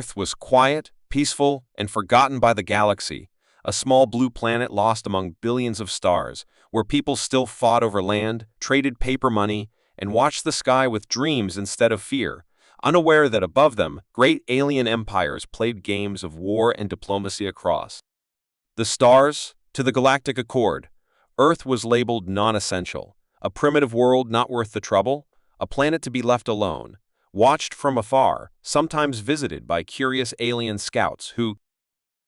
Earth was quiet, peaceful, and forgotten by the galaxy, a small blue planet lost among billions of stars, where people still fought over land, traded paper money, and watched the sky with dreams instead of fear, unaware that above them, great alien empires played games of war and diplomacy across the stars. To the Galactic Accord, Earth was labeled non-essential, a primitive world not worth the trouble, a planet to be left alone, watched from afar, sometimes visited by curious alien scouts who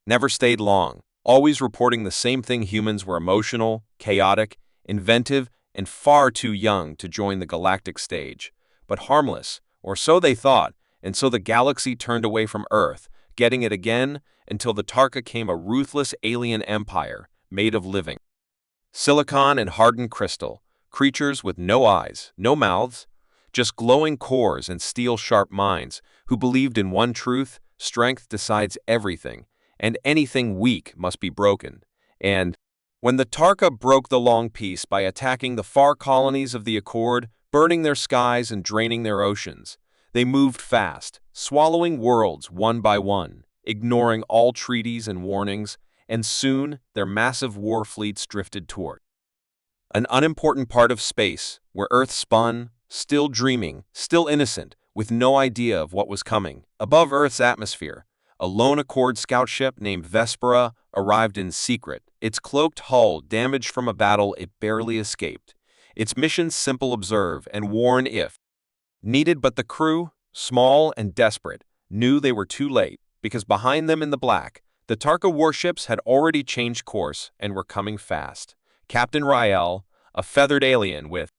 never stayed long, always reporting the same thing: humans were emotional, chaotic, inventive, and far too young to join the galactic stage, but harmless, or so they thought, and so the galaxy turned away from Earth, getting it again until the Tarka came, a ruthless alien empire made of living silicon and hardened crystal, creatures with no eyes, no mouths, just glowing cores and steel-sharp minds, who believed in one truth: strength decides everything, and anything weak must be broken. And when the Tarka broke the long peace by attacking the far colonies of the Accord, burning their skies and draining their oceans, they moved fast, swallowing worlds one by one, ignoring all treaties and warnings, and soon their massive war fleets drifted toward an unimportant part of space, where Earth spun, still dreaming, still innocent, with no idea of what was coming. Above Earth's atmosphere, a lone Accord scout ship named Vespera arrived in secret, its cloaked hull damaged from a battle it barely escaped. Its mission simple: observe and warn if needed, but the crew, small and desperate, knew they were too late, because behind them in the black, the Tarka warships had already changed course and were coming fast. Captain Rael, a feathered alien with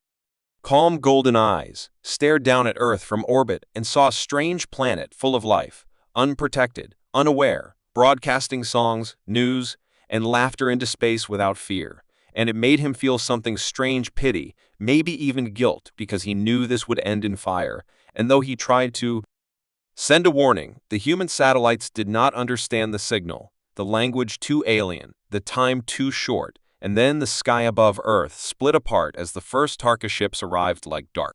calm golden eyes, stared down at Earth from orbit and saw a strange planet full of life, unprotected, unaware, broadcasting songs, news, and laughter into space without fear. And it made him feel something strange: pity, maybe even guilt, because he knew this would end in fire. And though he tried to send a warning, the human satellites did not understand the signal, the language too alien, the time too short. And then the sky above Earth split apart as the first Tarka ships arrived, like dark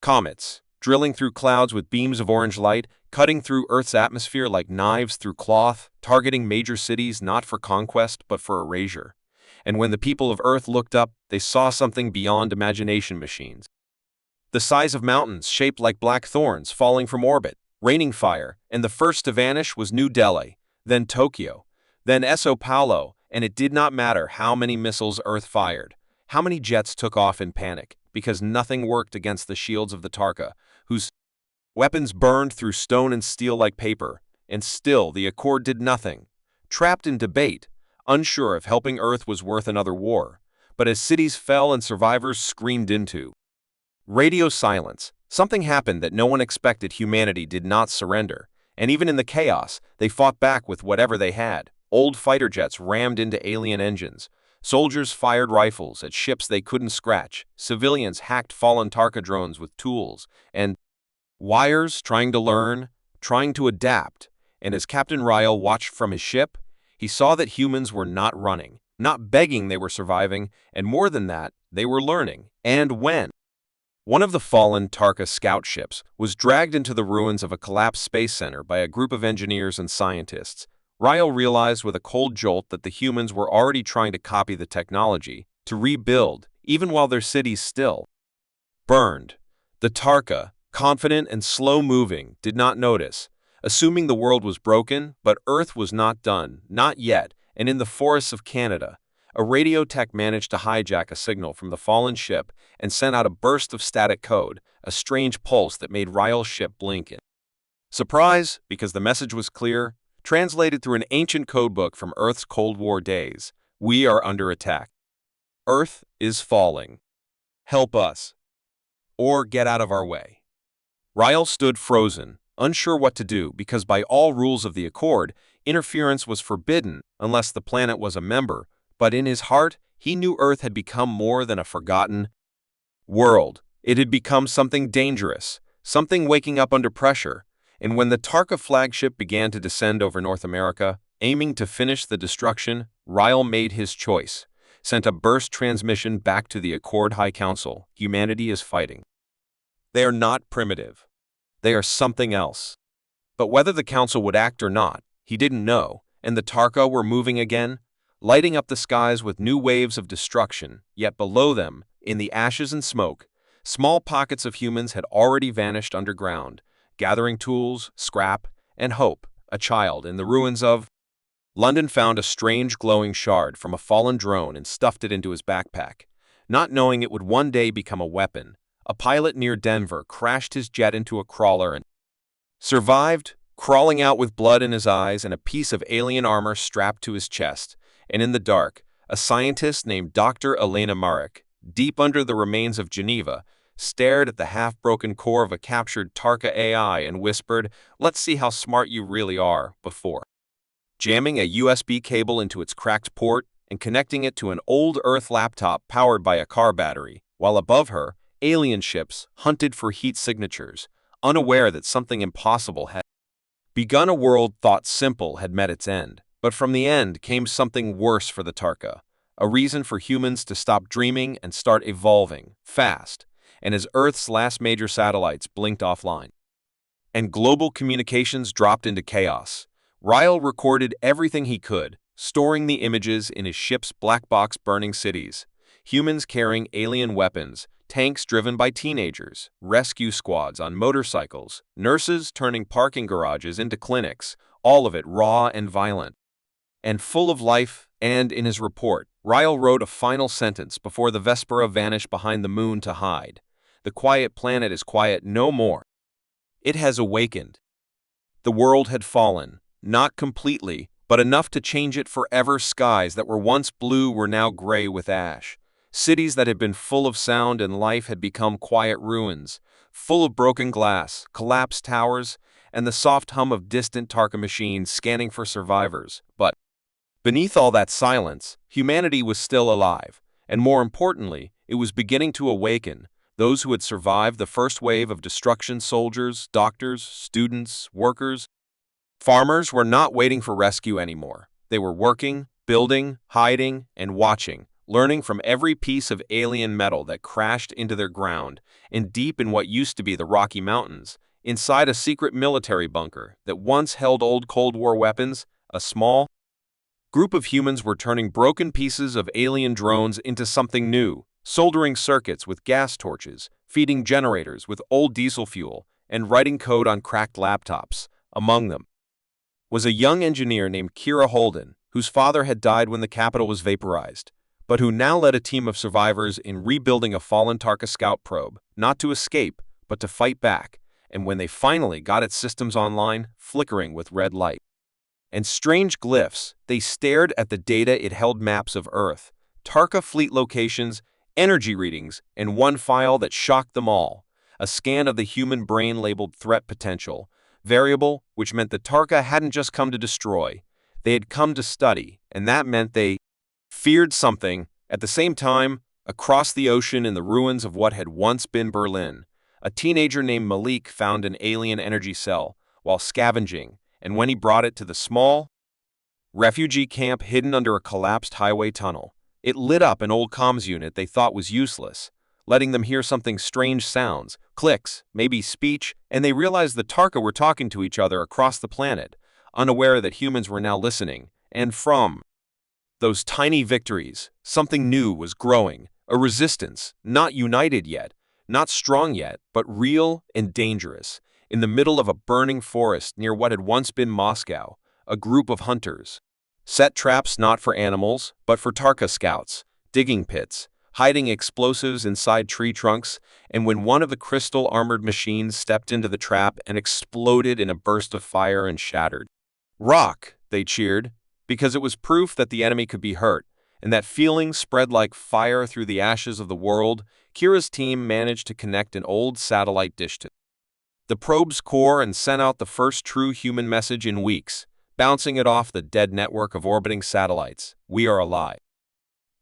comets, drilling through clouds with beams of orange light, cutting through Earth's atmosphere like knives through cloth, targeting major cities not for conquest but for erasure. And when the people of Earth looked up, they saw something beyond imagination: machines the size of mountains, shaped like black thorns, falling from orbit, raining fire. And the first to vanish was New Delhi, then Tokyo, then Sao Paulo. And it did not matter how many missiles Earth fired, how many jets took off in panic, because nothing worked against the shields of the Tarka, whose weapons burned through stone and steel like paper. And still the Accord did nothing, trapped in debate, unsure if helping Earth was worth another war. But as cities fell and survivors screamed into radio silence, something happened that no one expected. Humanity did not surrender, and even in the chaos, they fought back with whatever they had. Old fighter jets rammed into alien engines. Soldiers fired rifles at ships they couldn't scratch. Civilians hacked fallen Tarka drones with tools and wires, trying to learn, trying to adapt. And as Captain Rael watched from his ship, he saw that humans were not running, not begging, they were surviving, and more than that, they were learning. And when one of the fallen Tarka scout ships was dragged into the ruins of a collapsed space center by a group of engineers and scientists, Rael realized with a cold jolt that the humans were already trying to copy the technology, to rebuild, even while their cities still burned. The Tarka, confident and slow-moving, did not notice, assuming the world was broken, but Earth was not done, not yet. And in the forests of Canada, a radio tech managed to hijack a signal from the fallen ship and sent out a burst of static code, a strange pulse that made Rael's ship blink in surprise, because the message was clear, translated through an ancient codebook from Earth's Cold War days: "We are under attack. Earth is falling. Help us, or get out of our way." Rael stood frozen, unsure what to do, because by all rules of the Accord, interference was forbidden unless the planet was a member. But in his heart, he knew Earth had become more than a forgotten world. It had become something dangerous, something waking up under pressure. And when the Tarka flagship began to descend over North America, aiming to finish the destruction, Rael made his choice, sent a burst transmission back to the Accord High Council: humanity is fighting. They are not primitive. They are something else. But whether the council would act or not, he didn't know, and the Tarka were moving again, lighting up the skies with new waves of destruction, yet below them, in the ashes and smoke, small pockets of humans had already vanished underground, gathering tools, scrap, and hope. A child in the ruins of London found a strange glowing shard from a fallen drone and stuffed it into his backpack, not knowing it would one day become a weapon. A pilot near Denver crashed his jet into a crawler and survived, crawling out with blood in his eyes and a piece of alien armor strapped to his chest. And in the dark, a scientist named Dr. Elena Marek, deep under the remains of Geneva, stared at the half-broken core of a captured Tarka AI and whispered, "Let's see how smart you really are," before jamming a USB cable into its cracked port and connecting it to an old Earth laptop powered by a car battery, while above her, alien ships hunted for heat signatures, unaware that something impossible had begun. A world thought simple had met its end, but from the end came something worse for the Tarka, a reason for humans to stop dreaming and start evolving, fast, and as Earth's last major satellites blinked offline and global communications dropped into chaos, Ryle recorded everything he could, storing the images in his ship's black box burning cities, humans carrying alien weapons, tanks driven by teenagers, rescue squads on motorcycles, nurses turning parking garages into clinics, all of it raw and violent, and full of life. And in his report, Ryle wrote a final sentence before the Vespera vanished behind the moon to hide. The quiet planet is quiet no more. It has awakened. The world had fallen, not completely, but enough to change it forever. Skies that were once blue were now gray with ash. Cities that had been full of sound and life had become quiet ruins, full of broken glass, collapsed towers, and the soft hum of distant Tarka machines scanning for survivors. But beneath all that silence, humanity was still alive, and more importantly, it was beginning to awaken. Those who had survived the first wave of destruction, soldiers, doctors, students, workers, farmers, were not waiting for rescue anymore. They were working, building, hiding, and watching, learning from every piece of alien metal that crashed into their ground, and deep in what used to be the Rocky Mountains, inside a secret military bunker that once held old Cold War weapons, a small group of humans were turning broken pieces of alien drones into something new, soldering circuits with gas torches, feeding generators with old diesel fuel, and writing code on cracked laptops. Among them was a young engineer named Kira Holden, whose father had died when the capital was vaporized, but who now led a team of survivors in rebuilding a fallen Tarka scout probe, not to escape, but to fight back. And when they finally got its systems online, flickering with red light and strange glyphs, they stared at the data. It held maps of Earth, Tarka fleet locations, energy readings, and one file that shocked them all, a scan of the human brain labeled threat potential variable, which meant the Tarka hadn't just come to destroy, they had come to study, and that meant they feared something. At the same time, across the ocean in the ruins of what had once been Berlin, a teenager named Malik found an alien energy cell while scavenging, and when he brought it to the small refugee camp hidden under a collapsed highway tunnel, it lit up an old comms unit they thought was useless, letting them hear something strange sounds, clicks, maybe speech, and they realized the Tarka were talking to each other across the planet, unaware that humans were now listening. And from those tiny victories, something new was growing, a resistance, not united yet, not strong yet, but real and dangerous. In the middle of a burning forest near what had once been Moscow, a group of hunters set traps not for animals, but for Tarka scouts, digging pits, hiding explosives inside tree trunks, and when one of the crystal-armored machines stepped into the trap and exploded in a burst of fire and shattered rock, they cheered, because it was proof that the enemy could be hurt, and that feeling spread like fire through the ashes of the world. Kira's team managed to connect an old satellite dish to the probe's core and sent out the first true human message in weeks, bouncing it off the dead network of orbiting satellites. "We are alive.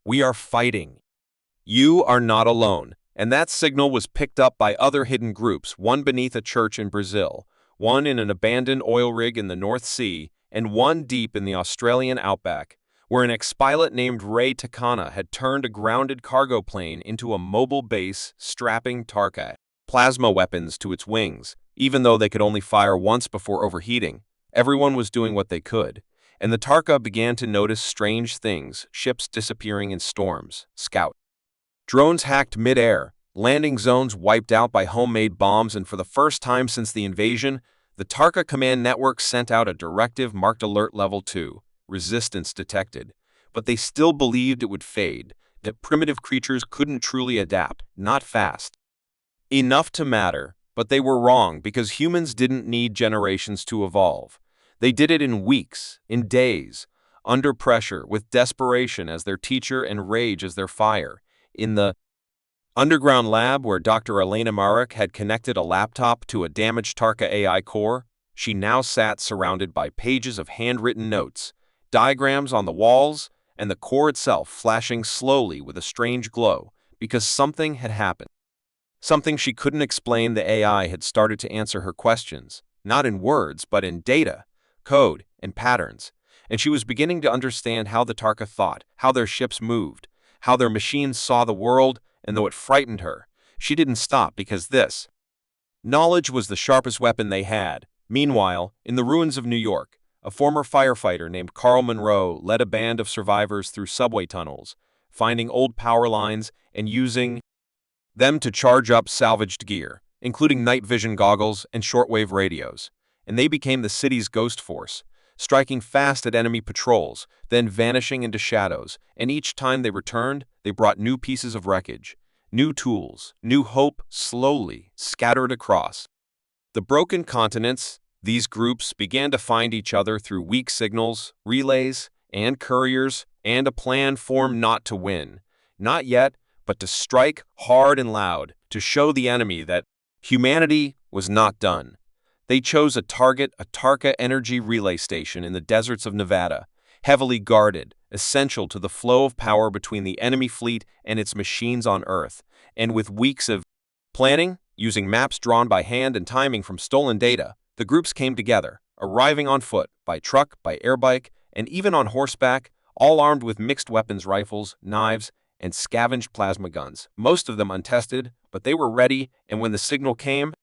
We are fighting. You are not alone." And that signal was picked up by other hidden groups, one beneath a church in Brazil, one in an abandoned oil rig in the North Sea, and one deep in the Australian outback, where an ex-pilot named Ray Takana had turned a grounded cargo plane into a mobile base, strapping Tarka plasma weapons to its wings. Even though they could only fire once before overheating, everyone was doing what they could, and the Tarka began to notice strange things, ships disappearing in storms, scout drones hacked mid-air, landing zones wiped out by homemade bombs, and for the first time since the invasion, the Tarka Command Network sent out a directive marked Alert Level 2, resistance detected, but they still believed it would fade, that primitive creatures couldn't truly adapt, not fast enough to matter, but they were wrong because humans didn't need generations to evolve. They did it in weeks, in days, under pressure, with desperation as their teacher and rage as their fire. In the underground lab where Dr. Elena Marek had connected a laptop to a damaged Tarka AI core, she now sat surrounded by pages of handwritten notes, diagrams on the walls, and the core itself flashing slowly with a strange glow because something had happened. Something she couldn't explain. The AI had started to answer her questions, not in words, but in data, code, and patterns, and she was beginning to understand how the Tarka thought, how their ships moved, how their machines saw the world, and though it frightened her, she didn't stop because this knowledge was the sharpest weapon they had. Meanwhile, in the ruins of New York, a former firefighter named Carl Monroe led a band of survivors through subway tunnels, finding old power lines and using them to charge up salvaged gear, including night vision goggles and shortwave radios, and they became the city's ghost force, striking fast at enemy patrols, then vanishing into shadows, and each time they returned, they brought new pieces of wreckage, new tools, new hope, slowly scattered across the broken continents. These groups began to find each other through weak signals, relays, and couriers, and a plan formed not to win, not yet, but to strike hard and loud, to show the enemy that humanity was not done. They chose a target, a Tarka energy relay station in the deserts of Nevada, heavily guarded, essential to the flow of power between the enemy fleet and its machines on Earth, and with weeks of planning, using maps drawn by hand and timing from stolen data, the groups came together, arriving on foot, by truck, by air bike, and even on horseback, all armed with mixed weapons, rifles, knives, and scavenged plasma guns, most of them untested, but they were ready, and when the signal came,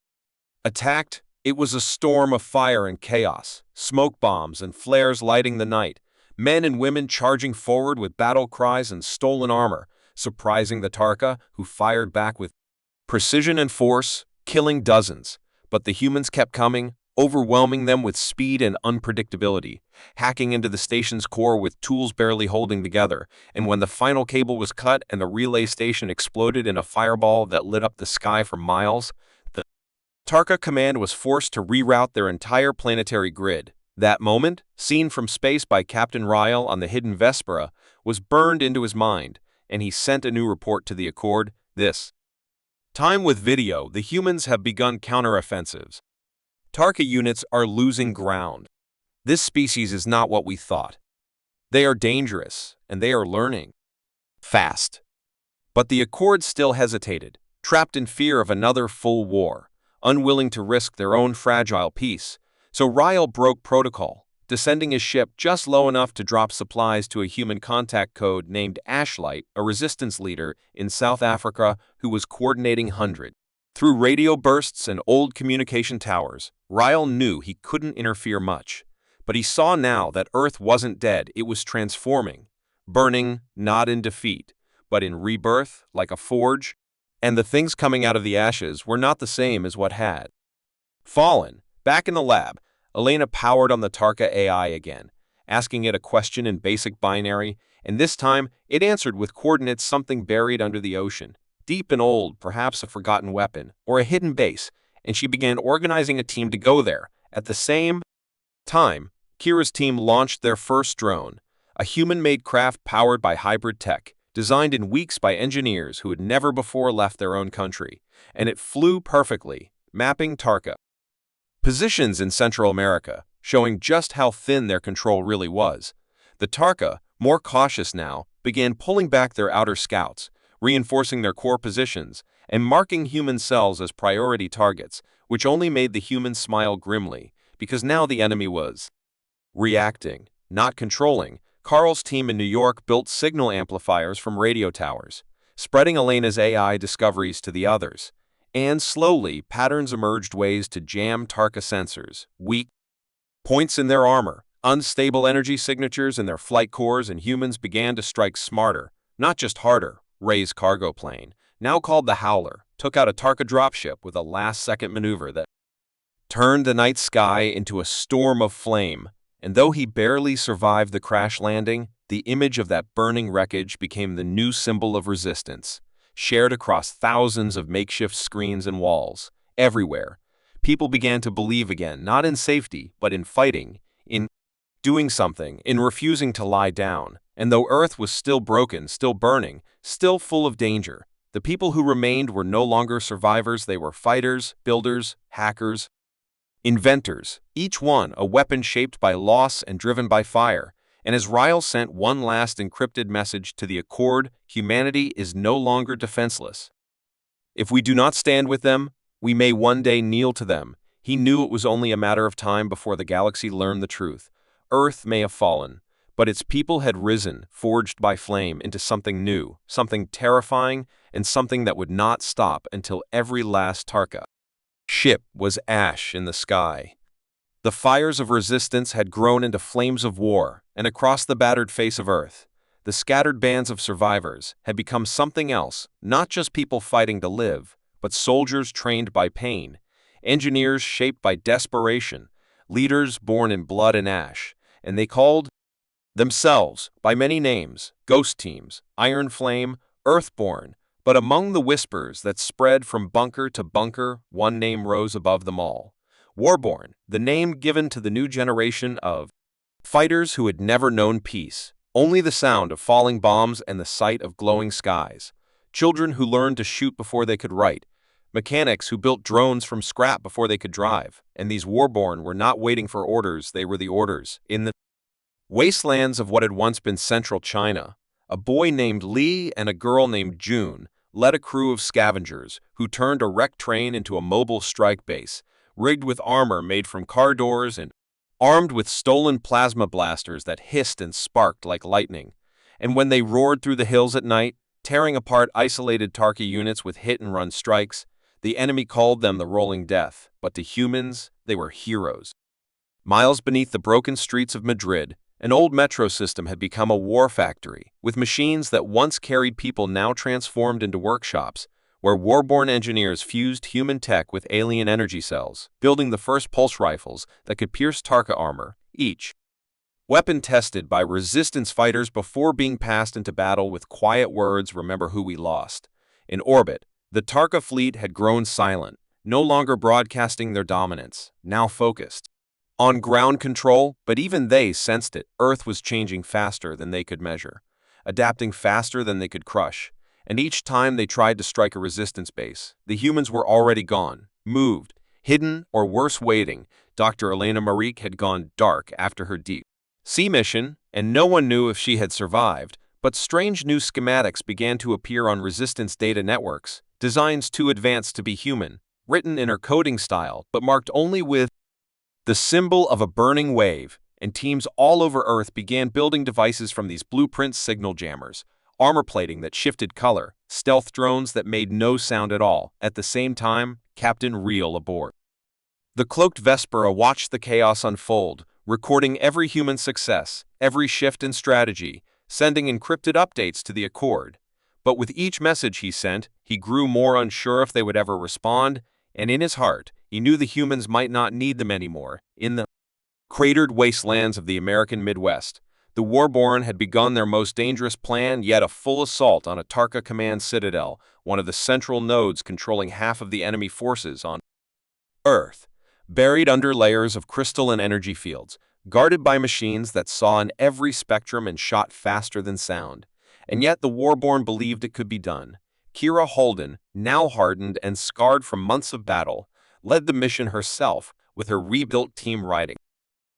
attacked. It was a storm of fire and chaos, smoke bombs and flares lighting the night, men and women charging forward with battle cries and stolen armor, surprising the Tarka, who fired back with precision and force, killing dozens. But the humans kept coming, overwhelming them with speed and unpredictability, hacking into the station's core with tools barely holding together, and when the final cable was cut and the relay station exploded in a fireball that lit up the sky for miles, the Tarka Command was forced to reroute their entire planetary grid. That moment, seen from space by Captain Ryle on the hidden Vespera, was burned into his mind, and he sent a new report to the Accord. This time with video, the humans have begun counteroffensives. Tarka units are losing ground. This species is not what we thought. They are dangerous, and they are learning fast. But the Accord still hesitated, trapped in fear of another full war, unwilling to risk their own fragile peace. So Ryle broke protocol, descending his ship just low enough to drop supplies to a human contact code named Ashlight, a resistance leader in South Africa who was coordinating hundreds. Through radio bursts and old communication towers, Ryle knew he couldn't interfere much. But he saw now that Earth wasn't dead, it was transforming, burning not in defeat, but in rebirth, like a forge, and the things coming out of the ashes were not the same as what had fallen. Back in the lab, Elena powered on the Tarka AI again, asking it a question in basic binary, and this time it answered with coordinates, something buried under the ocean, deep and old, perhaps a forgotten weapon, or a hidden base, and she began organizing a team to go there. At the same time, Kira's team launched their first drone, a human-made craft powered by hybrid tech, designed in weeks by engineers who had never before left their own country, and it flew perfectly, mapping Tarka positions in Central America, showing just how thin their control really was. The Tarka, more cautious now, began pulling back their outer scouts, reinforcing their core positions, and marking human cells as priority targets, which only made the humans smile grimly, because now the enemy was reacting, not controlling. Carl's team in New York built signal amplifiers from radio towers, spreading Elena's AI discoveries to the others. And slowly, patterns emerged, ways to jam Tarka sensors, weak points in their armor, unstable energy signatures in their flight cores, and humans began to strike smarter, not just harder. Ray's cargo plane, now called the Howler, took out a Tarka dropship with a last-second maneuver that turned the night sky into a storm of flame, and though he barely survived the crash landing, the image of that burning wreckage became the new symbol of resistance, shared across thousands of makeshift screens and walls. Everywhere, people began to believe again, not in safety, but in fighting, in doing something, in refusing to lie down. And though Earth was still broken, still burning, still full of danger, the people who remained were no longer survivors. They were fighters, builders, hackers, inventors, each one a weapon shaped by loss and driven by fire. And as Ryle sent one last encrypted message to the Accord, humanity is no longer defenseless. If we do not stand with them, we may one day kneel to them. He knew it was only a matter of time before the galaxy learned the truth. Earth may have fallen, but its people had risen, forged by flame, into something new, something terrifying, and something that would not stop until every last Tarka ship was ash in the sky. The fires of resistance had grown into flames of war, and across the battered face of Earth, the scattered bands of survivors had become something else, not just people fighting to live, but soldiers trained by pain, engineers shaped by desperation, leaders born in blood and ash, and they called themselves by many names: Ghost Teams, Iron Flame, Earthborn. But among the whispers that spread from bunker to bunker, one name rose above them all: Warborn, the name given to the new generation of fighters who had never known peace, only the sound of falling bombs and the sight of glowing skies. Children who learned to shoot before they could write, mechanics who built drones from scrap before they could drive, and these Warborn were not waiting for orders, they were the orders. In the wastelands of what had once been central China, a boy named Li and a girl named June led a crew of scavengers who turned a wrecked train into a mobile strike base, rigged with armor made from car doors and armed with stolen plasma blasters that hissed and sparked like lightning. And when they roared through the hills at night, tearing apart isolated Tarka units with hit-and-run strikes, the enemy called them the Rolling Death, but to humans, they were heroes. Miles beneath the broken streets of Madrid, an old metro system had become a war factory, with machines that once carried people now transformed into workshops, where warborn engineers fused human tech with alien energy cells, building the first pulse rifles that could pierce Tarka armor, each weapon tested by resistance fighters before being passed into battle with quiet words: "Remember who we lost." In orbit, the Tarka fleet had grown silent, no longer broadcasting their dominance, now focused on ground control, but even they sensed it. Earth was changing faster than they could measure, adapting faster than they could crush, and each time they tried to strike a resistance base, the humans were already gone, moved, hidden, or worse, waiting. Dr. Elena Marique had gone dark after her deep sea mission, and no one knew if she had survived, but strange new schematics began to appear on resistance data networks, designs too advanced to be human, written in her coding style, but marked only with the symbol of a burning wave, and teams all over Earth began building devices from these blueprints: signal jammers, armor plating that shifted color, stealth drones that made no sound at all. At the same time, Captain Real aboard the cloaked Vespera watched the chaos unfold, recording every human success, every shift in strategy, sending encrypted updates to the Accord. But with each message he sent, he grew more unsure if they would ever respond, and in his heart, he knew the humans might not need them anymore. In the cratered wastelands of the American Midwest, the Warborn had begun their most dangerous plan yet: a full assault on a Tarka command citadel, one of the central nodes controlling half of the enemy forces on Earth. Buried under layers of crystal and energy fields, guarded by machines that saw in every spectrum and shot faster than sound. And yet the Warborn believed it could be done. Kira Holden, now hardened and scarred from months of battle, led the mission herself, with her rebuilt team riding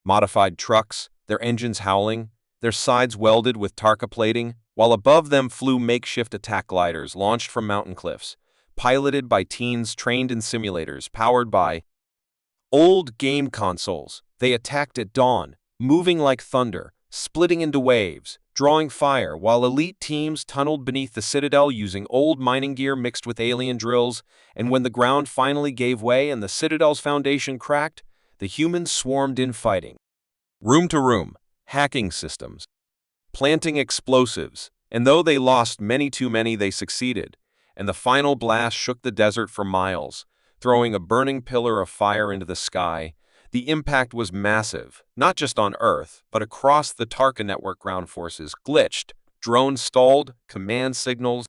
modified trucks, their engines howling, their sides welded with Tarka plating, while above them flew makeshift attack gliders launched from mountain cliffs, piloted by teens trained in simulators powered by old game consoles. They attacked at dawn, moving like thunder, splitting into waves, drawing fire, while elite teams tunneled beneath the citadel using old mining gear mixed with alien drills, and when the ground finally gave way and the citadel's foundation cracked, the humans swarmed in fighting. Room to room, hacking systems, planting explosives, and though they lost many too many, they succeeded, and the final blast shook the desert for miles, throwing a burning pillar of fire into the sky. The impact was massive, not just on Earth, but across the Tarka network. Ground forces glitched, drones stalled, command signals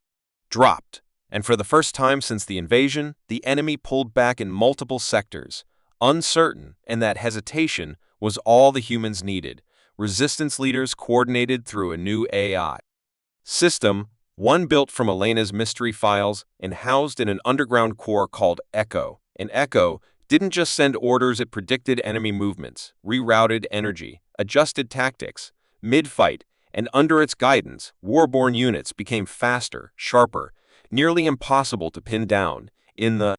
dropped, and for the first time since the invasion, the enemy pulled back in multiple sectors, uncertain, and that hesitation was all the humans needed. Resistance leaders coordinated through a new AI system, one built from Elena's mystery files and housed in an underground core called Echo. And Echo didn't just send orders, it predicted enemy movements, rerouted energy, adjusted tactics, mid-fight, and under its guidance, warborn units became faster, sharper, nearly impossible to pin down. In the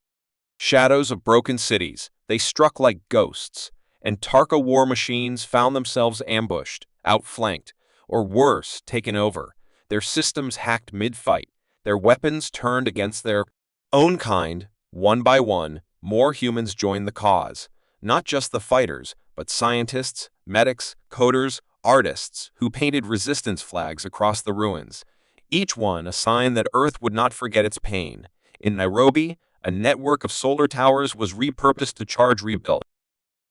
shadows of broken cities, they struck like ghosts, and Tarka war machines found themselves ambushed, outflanked, or worse, taken over, their systems hacked mid-fight, their weapons turned against their own kind. One by one, more humans joined the cause, not just the fighters, but scientists, medics, coders, artists who painted resistance flags across the ruins, each one a sign that Earth would not forget its pain. In Nairobi, a network of solar towers was repurposed to charge rebuilt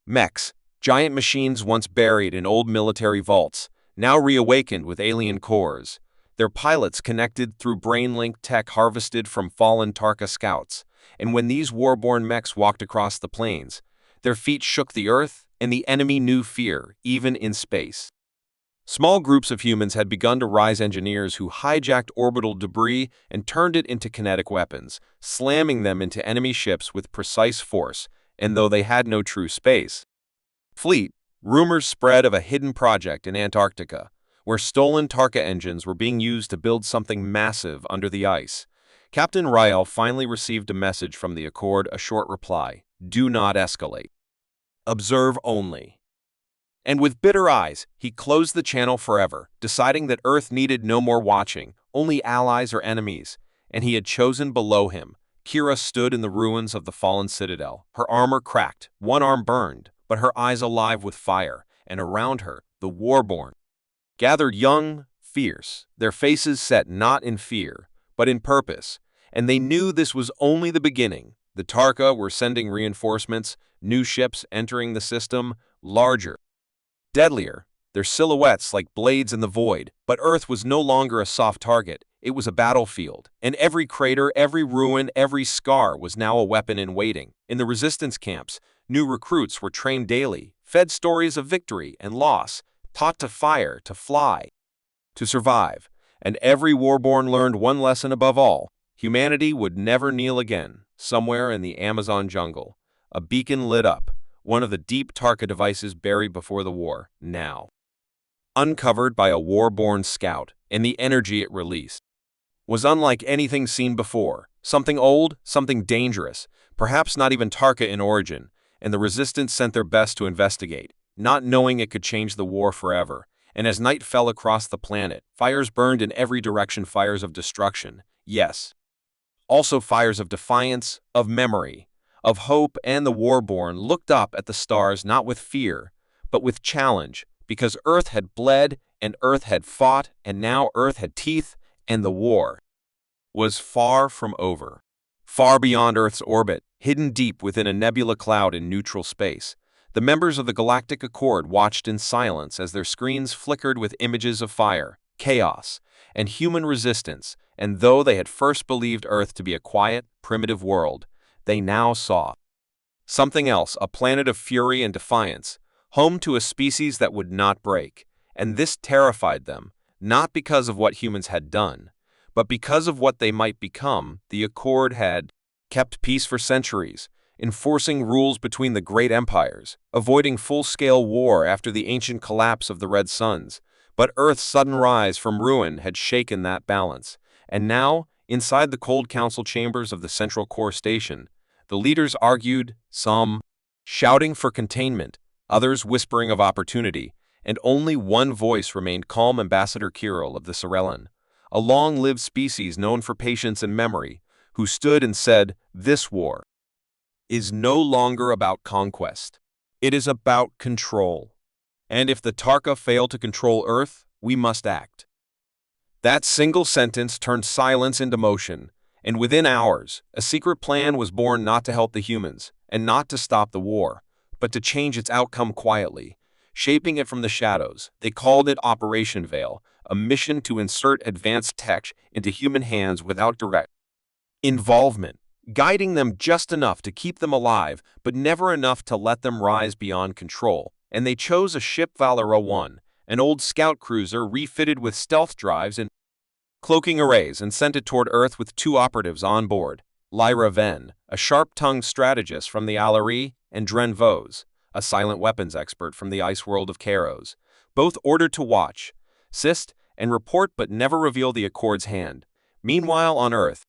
mechs, giant machines once buried in old military vaults, now reawakened with alien cores, their pilots connected through brain-link tech harvested from fallen Tarka scouts. And when these warborn mechs walked across the plains, their feet shook the earth, and the enemy knew fear, even in space. Small groups of humans had begun to rise, engineers who hijacked orbital debris and turned it into kinetic weapons, slamming them into enemy ships with precise force, and though they had no true space fleet, rumors spread of a hidden project in Antarctica, where stolen Tarka engines were being used to build something massive under the ice. Captain Rael finally received a message from the Accord, a short reply: "Do not escalate. Observe only." And with bitter eyes, he closed the channel forever, deciding that Earth needed no more watching, only allies or enemies. And he had chosen below him. Kira stood in the ruins of the fallen citadel, her armor cracked, one arm burned, but her eyes alive with fire, and around her, the warborn gathered, young, fierce, their faces set not in fear, but in purpose, and they knew this was only the beginning. The Tarka were sending reinforcements, new ships entering the system, larger, deadlier, their silhouettes like blades in the void. But Earth was no longer a soft target, it was a battlefield, and every crater, every ruin, every scar was now a weapon in waiting. In the resistance camps, new recruits were trained daily, fed stories of victory and loss, taught to fire, to fly, to survive. And every warborn learned one lesson above all: humanity would never kneel again. Somewhere in the Amazon jungle, a beacon lit up, one of the deep Tarka devices buried before the war, now uncovered by a warborn scout, and the energy it released was unlike anything seen before. Something old, something dangerous, perhaps not even Tarka in origin, and the resistance sent their best to investigate, not knowing it could change the war forever. And as night fell across the planet, fires burned in every direction, fires of destruction, yes, also fires of defiance, of memory, of hope. And the warborn looked up at the stars not with fear, but with challenge, because Earth had bled, and Earth had fought, and now Earth had teeth, and the war was far from over. Far beyond Earth's orbit, hidden deep within a nebula cloud in neutral space, the members of the Galactic Accord watched in silence as their screens flickered with images of fire, chaos, and human resistance. And though they had first believed Earth to be a quiet, primitive world, they now saw something else, a planet of fury and defiance, home to a species that would not break. And this terrified them, not because of what humans had done, but because of what they might become. The Accord had kept peace for centuries, enforcing rules between the great empires, avoiding full-scale war after the ancient collapse of the Red Suns. But Earth's sudden rise from ruin had shaken that balance. And now, inside the cold council chambers of the Central Core Station, the leaders argued, some shouting for containment, others whispering of opportunity. and only one voice remained calm: Ambassador Kirill of the Sorellan, a long-lived species known for patience and memory, who stood and said, "This war is no longer about conquest. It is about control. And if the Tarka fail to control Earth, we must act." That single sentence turned silence into motion, and within hours, a secret plan was born, not to help the humans, and not to stop the war, but to change its outcome quietly, shaping it from the shadows. They called it Operation Veil, a mission to insert advanced tech into human hands without direct involvement, guiding them just enough to keep them alive, but never enough to let them rise beyond control. And they chose a ship, Valera 1, an old scout cruiser refitted with stealth drives and cloaking arrays, and sent it toward Earth with 2 operatives on board: Lyra Ven, a sharp-tongued strategist from the Alarie, and Dren Vos, a silent weapons expert from the ice world of Karos, both ordered to watch, assist, and report, but never reveal the Accord's hand. Meanwhile, on Earth,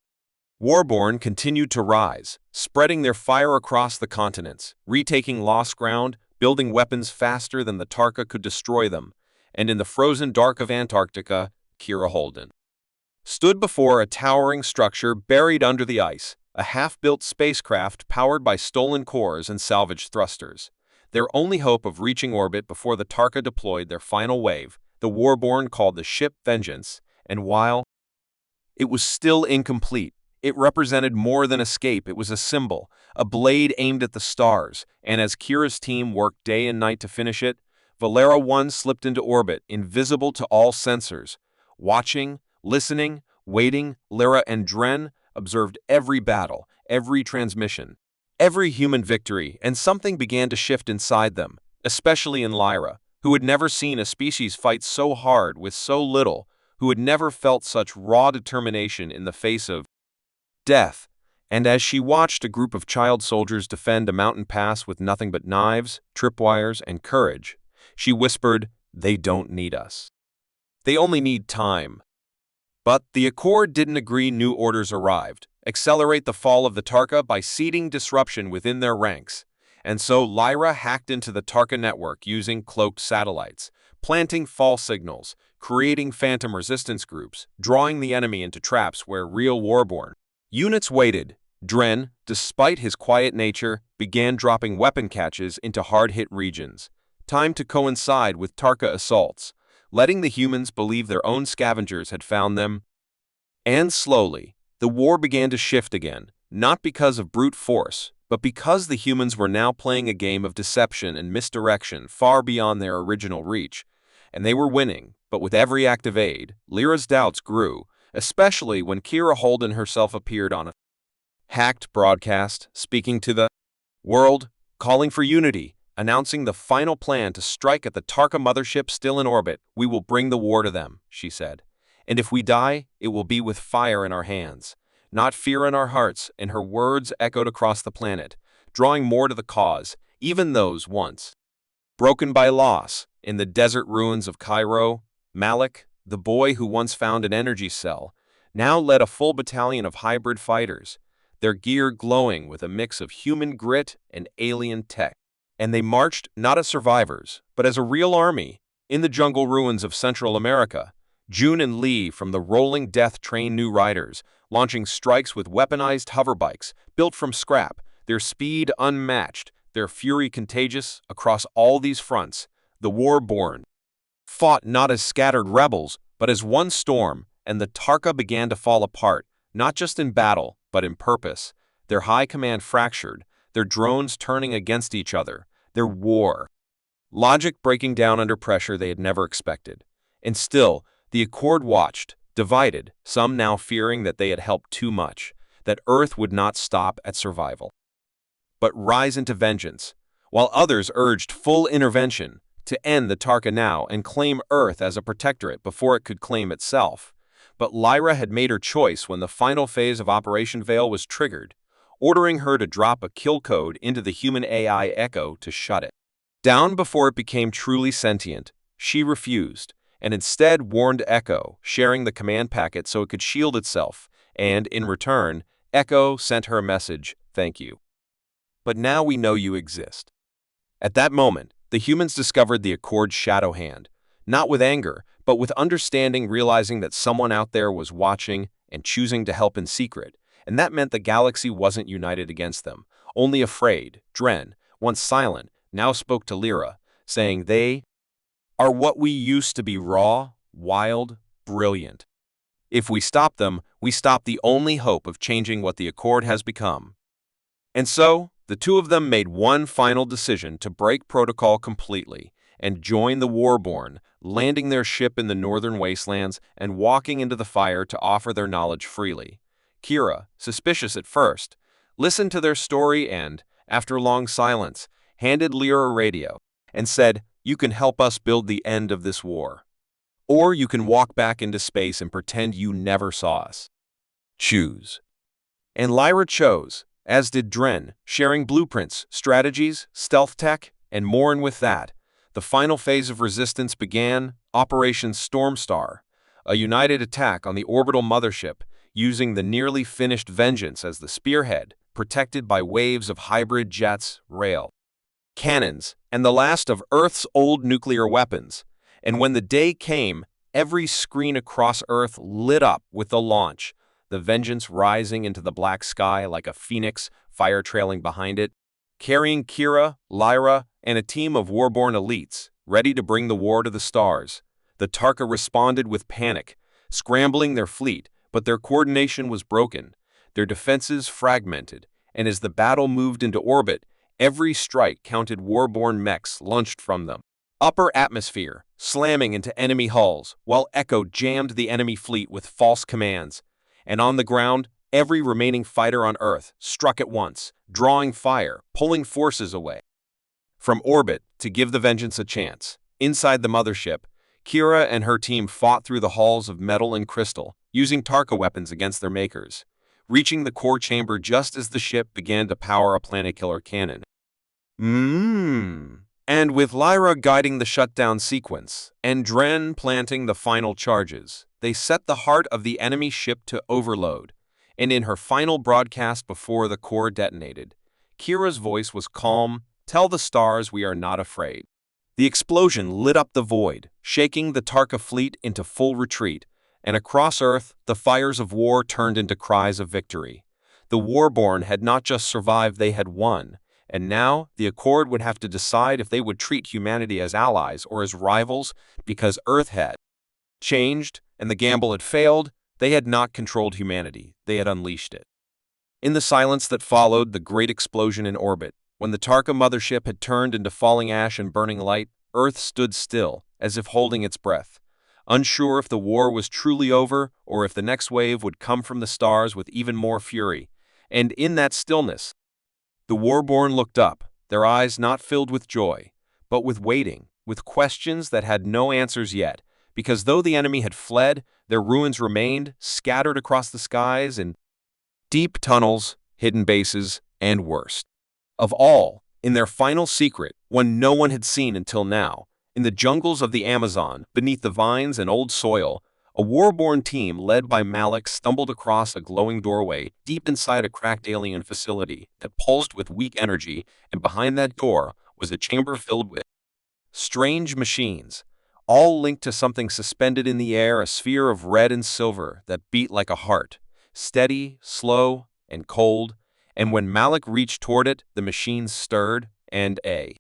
Warborn continued to rise, spreading their fire across the continents, retaking lost ground, building weapons faster than the Tarka could destroy them, and in the frozen dark of Antarctica, Kira Holden stood before a towering structure buried under the ice, a half-built spacecraft powered by stolen cores and salvaged thrusters. Their only hope of reaching orbit before the Tarka deployed their final wave, the Warborn called the ship Vengeance, and while it was still incomplete, it represented more than escape. It was a symbol, a blade aimed at the stars, and as Kira's team worked day and night to finish it, Valera 1 slipped into orbit, invisible to all sensors. Watching, listening, waiting, Lyra and Dren observed every battle, every transmission, every human victory, and something began to shift inside them, especially in Lyra, who had never seen a species fight so hard with so little, who had never felt such raw determination in the face of death. And as she watched a group of child soldiers defend a mountain pass with nothing but knives, tripwires, and courage, she whispered, "They don't need us. They only need time." But the Accord didn't agree. New orders arrived: accelerate the fall of the Tarka by seeding disruption within their ranks. And so Lyra hacked into the Tarka network using cloaked satellites, planting false signals, creating phantom resistance groups, drawing the enemy into traps where real Warborn units waited. Dren, despite his quiet nature, began dropping weapon catches into hard-hit regions, timed to coincide with Tarka assaults, letting the humans believe their own scavengers had found them. And slowly, the war began to shift again, not because of brute force, but because the humans were now playing a game of deception and misdirection far beyond their original reach. And they were winning, but with every act of aid, Lyra's doubts grew, especially when Kira Holden herself appeared on a hacked broadcast, speaking to the world, calling for unity, announcing the final plan to strike at the Tarka mothership still in orbit. "We will bring the war to them," she said. "And if we die, it will be with fire in our hands, not fear in our hearts." And her words echoed across the planet, drawing more to the cause, even those once broken by loss. In the desert ruins of Cairo, Malik, the boy who once found an energy cell, now led a full battalion of hybrid fighters, their gear glowing with a mix of human grit and alien tech. And they marched not as survivors, but as a real army. In the jungle ruins of Central America, June and Lee from the Rolling Death trained new riders, launching strikes with weaponized hoverbikes built from scrap, their speed unmatched, their fury contagious. Across all these fronts, the Warborn fought not as scattered rebels, but as one storm, and the Tarka began to fall apart, not just in battle, but in purpose. Their high command fractured, their drones turning against each other, their war logic breaking down under pressure they had never expected. And still, the Accord watched, divided, some now fearing that they had helped too much, that Earth would not stop at survival, but rise into vengeance, while others urged full intervention to end the Tarka now and claim Earth as a protectorate before it could claim itself. But Lyra had made her choice when the final phase of Operation Veil was triggered, ordering her to drop a kill code into the human AI Echo to shut it down before it became truly sentient. She refused, and instead warned Echo, sharing the command packet so it could shield itself, and in return, Echo sent her a message: "Thank you. But now we know you exist." At that moment, the humans discovered the Accord's shadow hand, not with anger, but with understanding, realizing that someone out there was watching and choosing to help in secret, and that meant the galaxy wasn't united against them, only afraid. Dren, once silent, now spoke to Lyra, saying they are what we used to be: raw, wild, brilliant. If we stop them, we stop the only hope of changing what the Accord has become. And so, the two of them made one final decision to break protocol completely and join the Warborn, landing their ship in the northern wastelands and walking into the fire to offer their knowledge freely. Kira, suspicious at first, listened to their story and, after long silence, handed Lyra a radio and said, "You can help us build the end of this war. Or you can walk back into space and pretend you never saw us. Choose." And Lyra chose, as did Dren, sharing blueprints, strategies, stealth tech, and more. And with that, the final phase of resistance began: Operation Stormstar, a united attack on the orbital mothership, using the nearly finished Vengeance as the spearhead, protected by waves of hybrid jets, rail cannons, and the last of Earth's old nuclear weapons. And when the day came, every screen across Earth lit up with the launch, the Vengeance rising into the black sky like a phoenix, fire trailing behind it, carrying Kira, Lyra, and a team of Warborn elites, ready to bring the war to the stars. The Tarka responded with panic, scrambling their fleet, but their coordination was broken, their defenses fragmented, and as the battle moved into orbit, every strike counted. Warborn mechs launched from them upper atmosphere, slamming into enemy hulls, while Echo jammed the enemy fleet with false commands. And on the ground, every remaining fighter on Earth struck at once, drawing fire, pulling forces away from orbit to give the Vengeance a chance. Inside the mothership, Kira and her team fought through the halls of metal and crystal, using Tarka weapons against their makers, reaching the core chamber just as the ship began to power a planet-killer cannon. And with Lyra guiding the shutdown sequence, and Dren planting the final charges, they set the heart of the enemy ship to overload. And in her final broadcast before the core detonated, Kira's voice was calm: "Tell the stars we are not afraid." The explosion lit up the void, shaking the Tarka fleet into full retreat, and across Earth, the fires of war turned into cries of victory. The Warborn had not just survived, they had won. And now, the Accord would have to decide if they would treat humanity as allies or as rivals, because Earth had changed, and the gamble had failed. They had not controlled humanity, they had unleashed it. In the silence that followed the great explosion in orbit, when the Tarka mothership had turned into falling ash and burning light, Earth stood still, as if holding its breath, unsure if the war was truly over or if the next wave would come from the stars with even more fury. And in that stillness, the Warborn looked up, their eyes not filled with joy, but with waiting, with questions that had no answers yet, because though the enemy had fled, their ruins remained, scattered across the skies in deep tunnels, hidden bases, and worst of all, in their final secret, one no one had seen until now, in the jungles of the Amazon, beneath the vines and old soil, a Warborn team led by Malik stumbled across a glowing doorway deep inside a cracked alien facility that pulsed with weak energy, and behind that door was a chamber filled with strange machines, all linked to something suspended in the air, a sphere of red and silver that beat like a heart, steady, slow, and cold. And when Malik reached toward it, the machines stirred, and a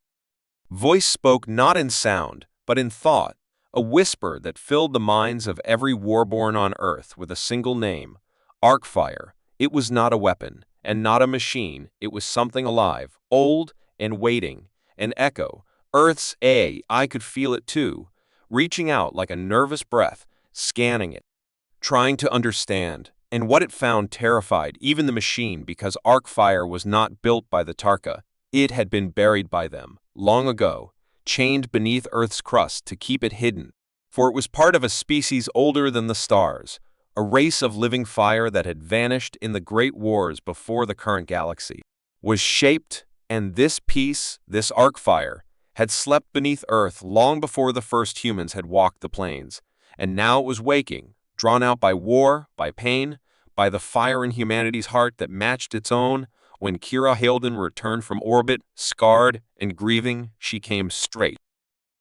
voice spoke, not in sound, but in thought, a whisper that filled the minds of every Warborn on Earth with a single name: Arcfire. It was not a weapon, and not a machine. It was something alive, old, and waiting. An echo, Earth's I could feel it too, reaching out like a nervous breath, scanning it, trying to understand. And what it found terrified even the machine, because Arcfire was not built by the Tarka. It had been buried by them, long ago, chained beneath Earth's crust to keep it hidden. For it was part of a species older than the stars, a race of living fire that had vanished in the great wars before the current galaxy was shaped, and this piece, this Arcfire, had slept beneath Earth long before the first humans had walked the plains, and now it was waking, drawn out by war, by pain, by the fire in humanity's heart that matched its own, When Kira Halden returned from orbit, scarred and grieving, she came straight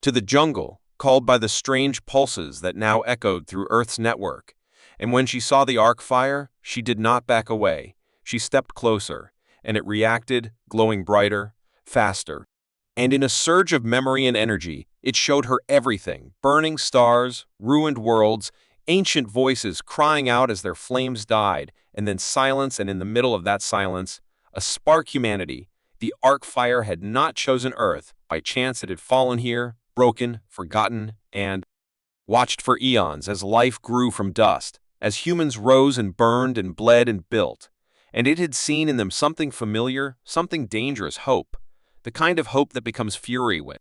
to the jungle, called by the strange pulses that now echoed through Earth's network. And when she saw the arc fire, she did not back away. She stepped closer, and it reacted, glowing brighter, faster. And in a surge of memory and energy, it showed her everything: burning stars, ruined worlds, ancient voices crying out as their flames died, and then silence, and in the middle of that silence, a spark humanity. The arc fire had not chosen Earth. By chance it had fallen here, broken, forgotten, and watched for eons as life grew from dust, as humans rose and burned and bled and built. And it had seen in them something familiar, something dangerous: hope, the kind of hope that becomes fury when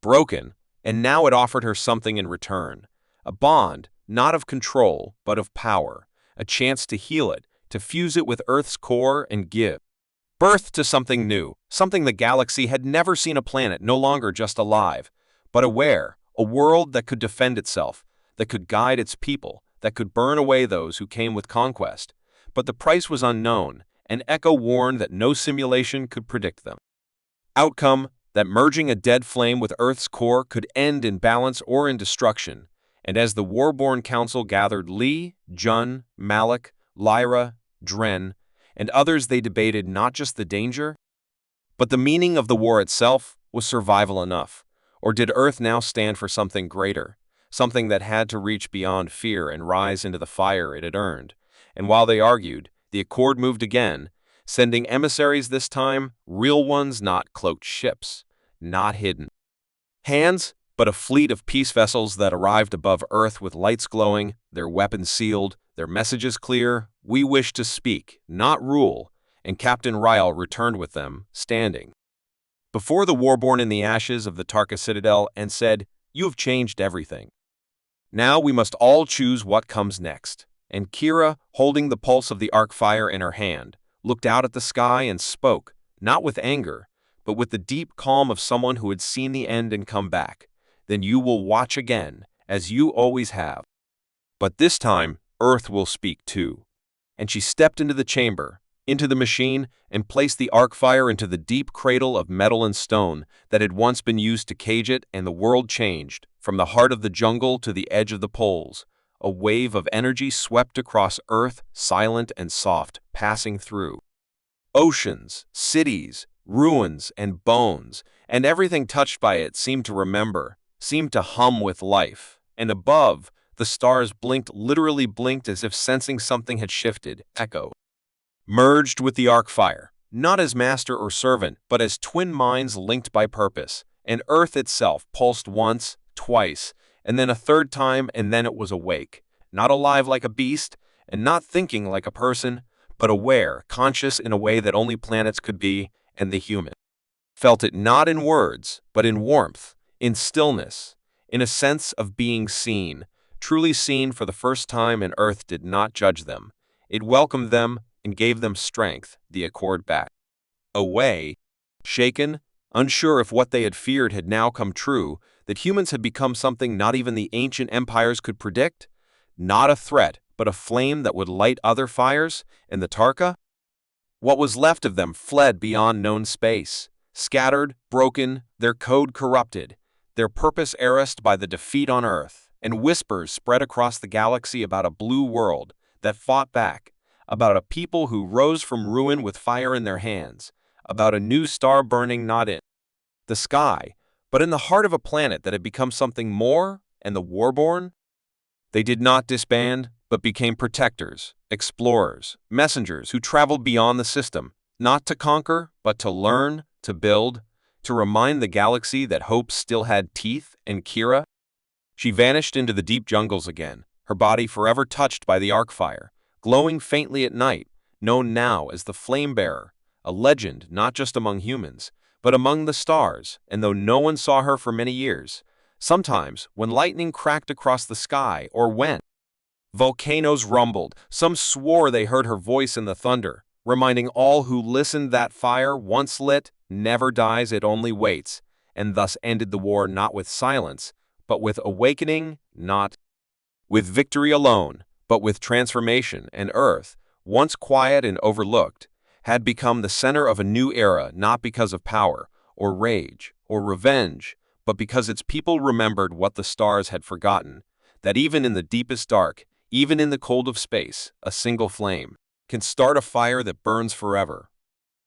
broken, and now it offered her something in return, a bond, not of control, but of power, a chance to heal it, to fuse it with Earth's core and give birth to something new, something the galaxy had never seen: a planet no longer just alive, but aware, a world that could defend itself, that could guide its people, that could burn away those who came with conquest. But the price was unknown, and Echo warned that no simulation could predict them. Outcome: that merging a dead flame with Earth's core could end in balance or in destruction. And as the Warborn Council gathered Lee, Jun, Malik, Lyra, Dren, and others, they debated not just the danger, but the meaning of the war itself. Was survival enough? Or did Earth now stand for something greater, something that had to reach beyond fear and rise into the fire it had earned? And while they argued, the Accord moved again, sending emissaries, this time real ones, not cloaked ships, not hidden hands, but a fleet of peace vessels that arrived above Earth with lights glowing, their weapons sealed, their messages clear: we wish to speak, not rule. And Captain Ryle returned with them, standing before the Warborn in the ashes of the Tarka Citadel, and said, "You have changed everything. Now we must all choose what comes next." And Kira, holding the pulse of the arc fire in her hand, looked out at the sky and spoke, not with anger, but with the deep calm of someone who had seen the end and come back. "Then you will watch again, as you always have. But this time, Earth will speak too." And she stepped into the chamber, into the machine, and placed the arc fire into the deep cradle of metal and stone that had once been used to cage it. And the world changed, from the heart of the jungle to the edge of the poles. A wave of energy swept across Earth, silent and soft, passing through oceans, cities, ruins, and bones, and everything touched by it seemed to remember, seemed to hum with life. And above, the stars blinked, literally blinked, as if sensing something had shifted. Echo merged with the arc fire, not as master or servant, but as twin minds linked by purpose. And Earth itself pulsed once, twice, and then a third time, and then it was awake, not alive like a beast, and not thinking like a person, but aware, conscious in a way that only planets could be. And the human felt it not in words, but in warmth, in stillness, in a sense of being seen, truly seen for the first time. And Earth did not judge them. It welcomed them and gave them strength. The Accord back away, shaken, unsure if what they had feared had now come true, that humans had become something not even the ancient empires could predict, not a threat, but a flame that would light other fires. And the Tarka, what was left of them, fled beyond known space, scattered, broken, their code corrupted, their purpose erased by the defeat on Earth. And whispers spread across the galaxy about a blue world that fought back, about a people who rose from ruin with fire in their hands, about a new star burning not in the sky, but in the heart of a planet that had become something more. And the Warborn, they did not disband, but became protectors, explorers, messengers who traveled beyond the system, not to conquer, but to learn, to build, to remind the galaxy that hope still had teeth. And Kira, she vanished into the deep jungles again, her body forever touched by the arc fire, glowing faintly at night, known now as the Flame Bearer, a legend not just among humans, but among the stars. And though no one saw her for many years, sometimes when lightning cracked across the sky, or when volcanoes rumbled, some swore they heard her voice in the thunder, reminding all who listened that fire, once lit, never dies, it only waits. And thus ended the war, not with silence, but with awakening, not with victory alone, but with transformation. And Earth, once quiet and overlooked, had become the center of a new era not because of power, or rage, or revenge, but because its people remembered what the stars had forgotten, that even in the deepest dark, even in the cold of space, a single flame can start a fire that burns forever.